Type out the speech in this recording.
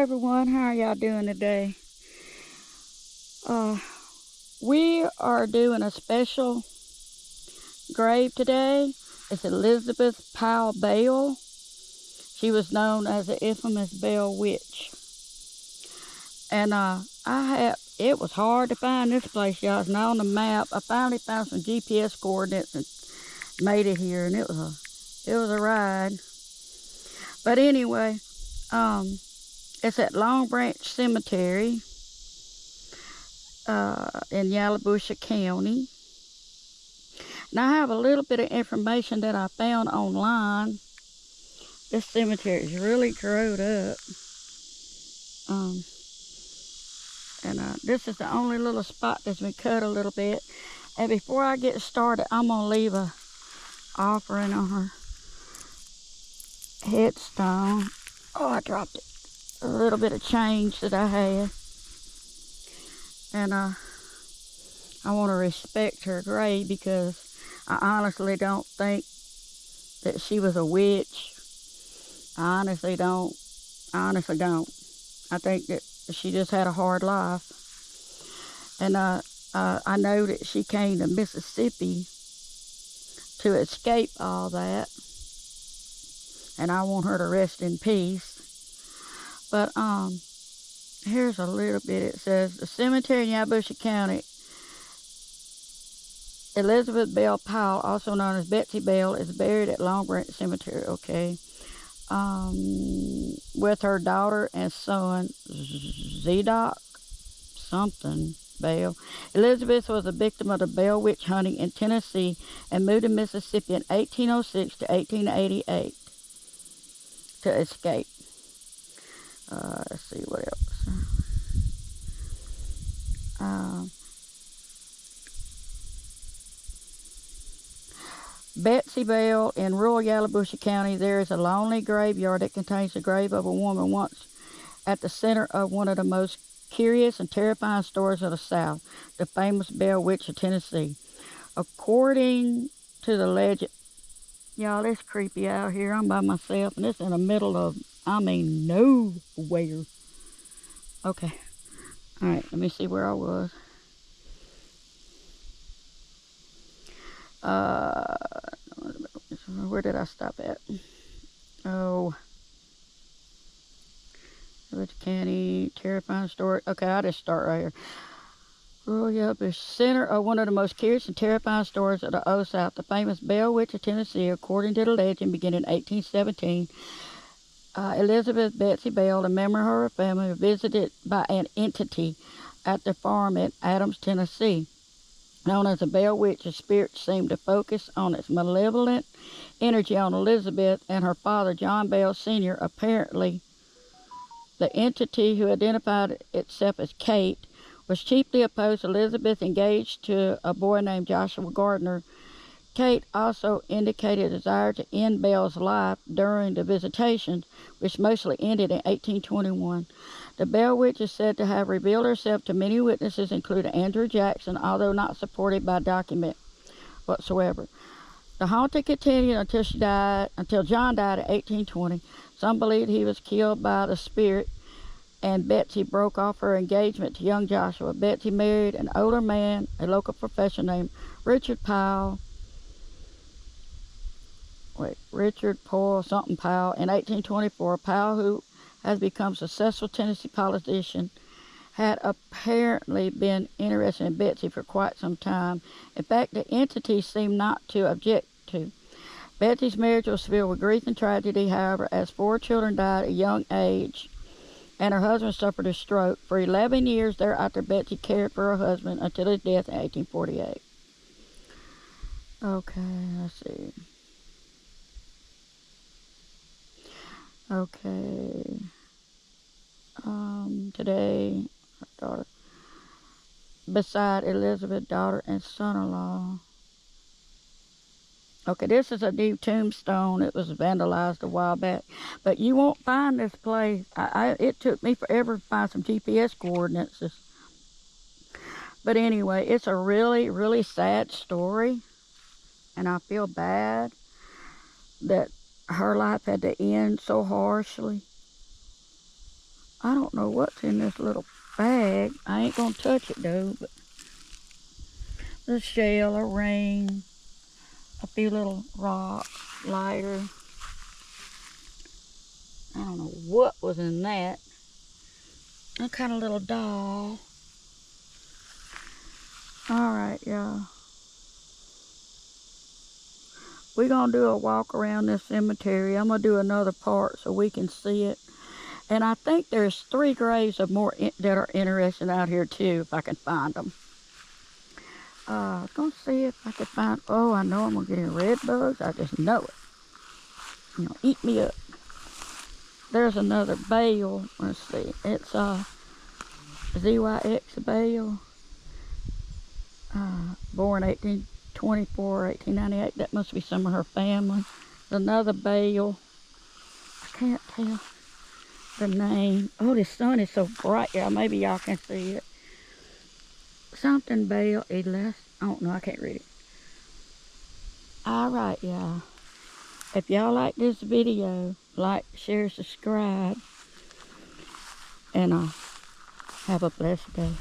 everyone, how are y'all doing today? Uh, we are doing a special grave today. It's Elizabeth Powell Bale. She was known as the infamous Bell Witch. And it was hard to find this place, y'all. It's not on the map. I finally found some GPS coordinates and made it here, and it was a ride. But anyway, it's at Long Branch Cemetery in Yalobusha County. Now I have a little bit of information that I found online. This cemetery is really growed up. Um, and this is the only little spot that's been cut a little bit. And before I get started, I'm going to leave a offering on her headstone. Oh, I dropped it. A little bit of change that I had. And I want to respect her grave because I honestly don't think that she was a witch. I honestly don't. I think that she just had a hard life. And I know that she came to Mississippi to escape all that. And I want her to rest in peace. But here's a little bit. It says, the cemetery in Yalobusha County, Elizabeth Bell Powell, also known as Betsy Bell, is buried at Long Branch Cemetery, okay? With her daughter and son, Zedok something Bell. Elizabeth was a victim of the Bell witch hunting in Tennessee and moved to Mississippi in 1806 to 1888 to escape. Let's see what else. Betsy Bell in rural Yalobusha County, there is a lonely graveyard that contains the grave of a woman once at the center of one of the most curious and terrifying stories of the South, the famous Bell Witch of Tennessee. According to the legend, y'all, it's creepy out here. I'm by myself, and it's in the middle of, nowhere. Okay. All right, let me see where I was. Where did I stop at? Oh, Village County, terrifying story. Okay, I'll just start right here. Rural Yalobusha, center of one of the most curious and terrifying stories of the Old South, the famous Bell Witch of Tennessee. According to the legend, beginning in 1817, Elizabeth Betsy Bell, a member of her family, was visited by an entity at their farm in Adams, Tennessee. Known as the Bell Witch, the spirit seemed to focus on its malevolent energy on Elizabeth and her father, John Bell Sr. Apparently, the entity, who identified itself as Kate, was chiefly opposed to Elizabeth, engaged to a boy named Joshua Gardner. Kate also indicated a desire to end Bell's life during the visitations, which mostly ended in 1821. The Bell Witch is said to have revealed herself to many witnesses, including Andrew Jackson, although not supported by document whatsoever. The haunting continued until John died in 1820. Some believed he was killed by the spirit, and Betsy broke off her engagement to young Joshua. Betsy married an older man, a local professor named Richard Powell. Richard Powell, something Powell, in 1824. Powell, who has become a successful Tennessee politician, had apparently been interested in Betsy for quite some time. In fact, the entity seemed not to object to. Betsy's marriage was filled with grief and tragedy, however, as 4 children died at a young age, and her husband suffered a stroke. For 11 years thereafter, Betsy cared for her husband until his death in 1848. Okay, let's see. Okay. Today, her daughter, beside Elizabeth, daughter and son-in-law. Okay, this is a new tombstone. It was vandalized a while back, but you won't find this place. It took me forever to find some GPS coordinates. But anyway, it's a really, really sad story, and I feel bad that her life had to end so harshly. I don't know what's in this little bag. I ain't gonna touch it though, but the shell, a ring, a few little rocks, lighter. I don't know what was in that. A kind of little doll. Alright, y'all. We're gonna do a walk around this cemetery. I'm gonna do another part so we can see it. And I think there's 3 graves of more that are interesting out here too, if I can find them. I was gonna see if I could find. Oh, I know I'm gonna get in red bugs. I just know it. You know, eat me up. There's another bale. Let's see. It's ZYX bale. Born 1824, 1898. That must be some of her family. There's another bale. I can't tell the name. Oh, the sun is so bright. Yeah, maybe y'all can see it. Something bale. I don't know. I can't read it. Alright, y'all. If y'all like this video, like, share, subscribe, and have a blessed day.